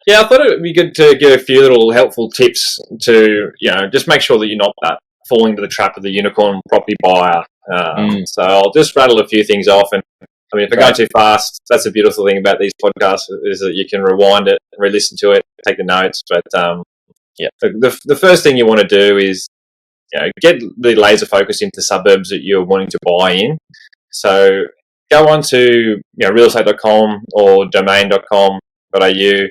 Yeah, I thought it would be good to give a few little helpful tips to, just make sure that you're not falling into the trap of the unicorn property buyer. So I'll just rattle a few things off. And I mean, if I go too fast, that's the beautiful thing about these podcasts is that you can rewind it, re-listen to it, take the notes. But the first thing you want to do is, get really laser focused into suburbs that you're wanting to buy in. So go on to realestate.com or domain.com.au.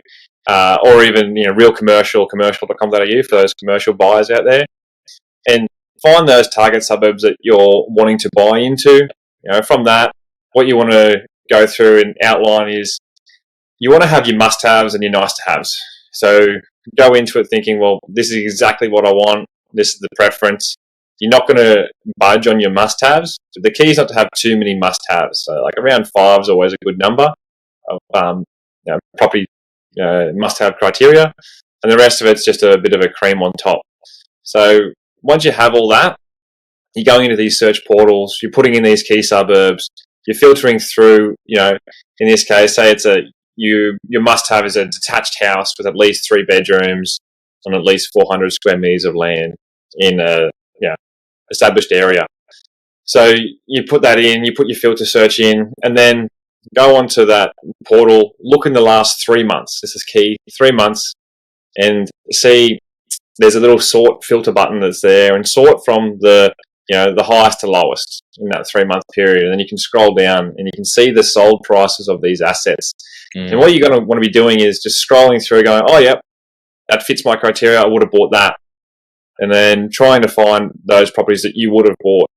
Or even real commercial.com.au for those commercial buyers out there, and find those target suburbs that you're wanting to buy into. From that, what you want to go through and outline is you want to have your must-haves and your nice-to-haves. So go into it thinking, well, this is exactly what I want. This is the preference. You're not going to budge on your must-haves. The key is not to have too many must-haves. So like around 5 is always a good number of property must-have criteria, and the rest of it's just a bit of a cream on top. So once you have all that, you're going into these search portals, you're putting in these key suburbs, you're filtering through, in this case, say it's your must-have is a detached house with at least 3 bedrooms on at least 400 square meters of land in a established area. So you put that in, you put your filter search in, and then go onto that portal, look in the last 3 months. This is key, 3 months, and see there's a little sort filter button that's there, and sort from the highest to lowest in that 3 month period. And then you can scroll down and you can see the sold prices of these assets. And what you're going to want to be doing is just scrolling through going, oh, yep, that fits my criteria. I would have bought that. And then trying to find those properties that you would have bought.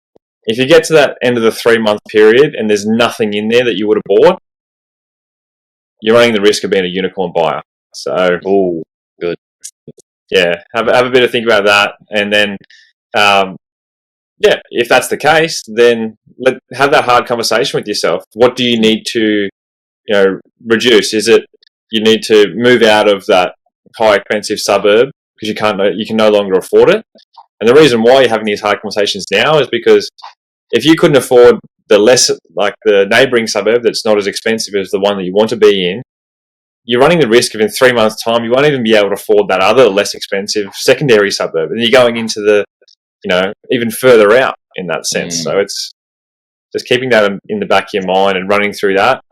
If you get to that end of the 3 month period and there's nothing in there that you would have bought, you're running the risk of being a unicorn buyer. So, good. Yeah, have a bit of think about that, and then, if that's the case, then have that hard conversation with yourself. What do you need to, reduce? Is it you need to move out of that high expensive suburb because you can no longer afford it? And the reason why you're having these hard conversations now is because if you couldn't afford the neighbouring suburb that's not as expensive as the one that you want to be in, you're running the risk of in 3 months' time you won't even be able to afford that other less expensive secondary suburb, and you're going into the even further out in that sense. So it's just keeping that in the back of your mind and running through that.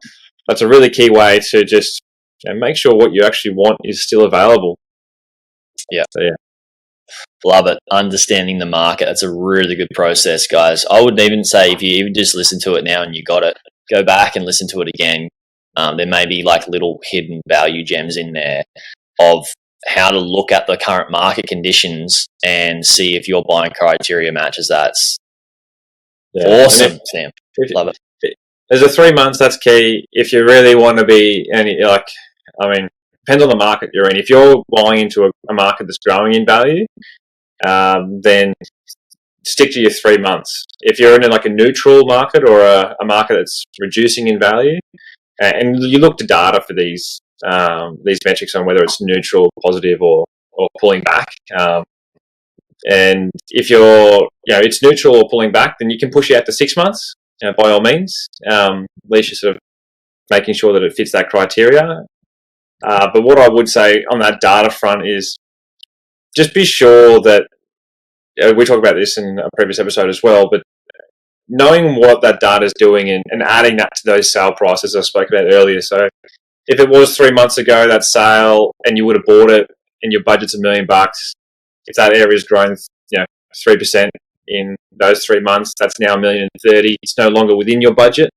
That's a really key way to just make sure what you actually want is still available. Yeah. So, yeah. Love it. Understanding the market. That's a really good process, guys. I would even say if you even just listen to it now and you got it, go back and listen to it again. There may be like little hidden value gems in there of how to look at the current market conditions and see if your buying criteria matches that. Awesome, Sam. Love it. There's a 3 months, that's key. If you really want to be depends on the market you're in. If you're buying into a market that's growing in value, then stick to your 3 months. If you're in a neutral market or a market that's reducing in value, and you look to data for these metrics on whether it's neutral, positive, or pulling back. And if you're it's neutral or pulling back, then you can push it out to 6 months by all means. At least you're sort of making sure that it fits that criteria. But what I would say on that data front is just be sure that we talked about this in a previous episode as well, but knowing what that data is doing and adding that to those sale prices I spoke about earlier. So if it was 3 months ago, that sale, and you would have bought it and your budget's $1 million, if that area's grown 3% in those 3 months, that's now $1.030 million. It's no longer within your budget.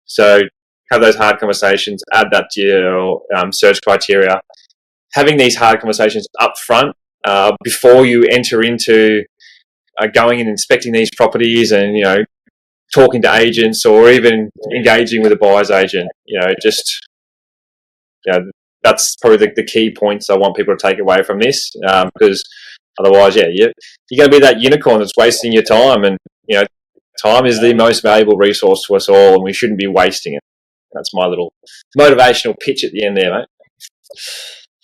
So have those hard conversations, add that to your search criteria. Having these hard conversations up front before you enter into going and inspecting these properties and, talking to agents or even engaging with a buyer's agent, that's probably the key points I want people to take away from this, because otherwise, you're going to be that unicorn that's wasting your time, and, time is the most valuable resource to us all, and we shouldn't be wasting it. That's my little motivational pitch at the end there, mate.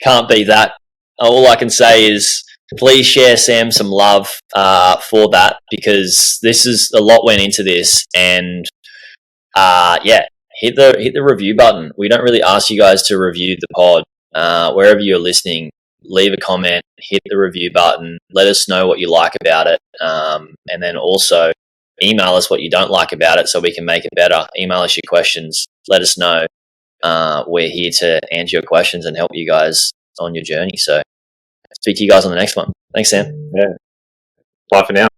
Can't beat that. All I can say is please share Sam some love for that, because this is a lot went into this, and hit the review button. We don't really ask you guys to review the pod wherever you're listening, leave a comment, hit the review button, let us know what you like about it, and then also email us what you don't like about it so we can make it better. Email us your questions, let us know. We're here to answer your questions and help you guys on your journey. So speak to you guys on the next one. Thanks, Sam. Yeah. Bye for now.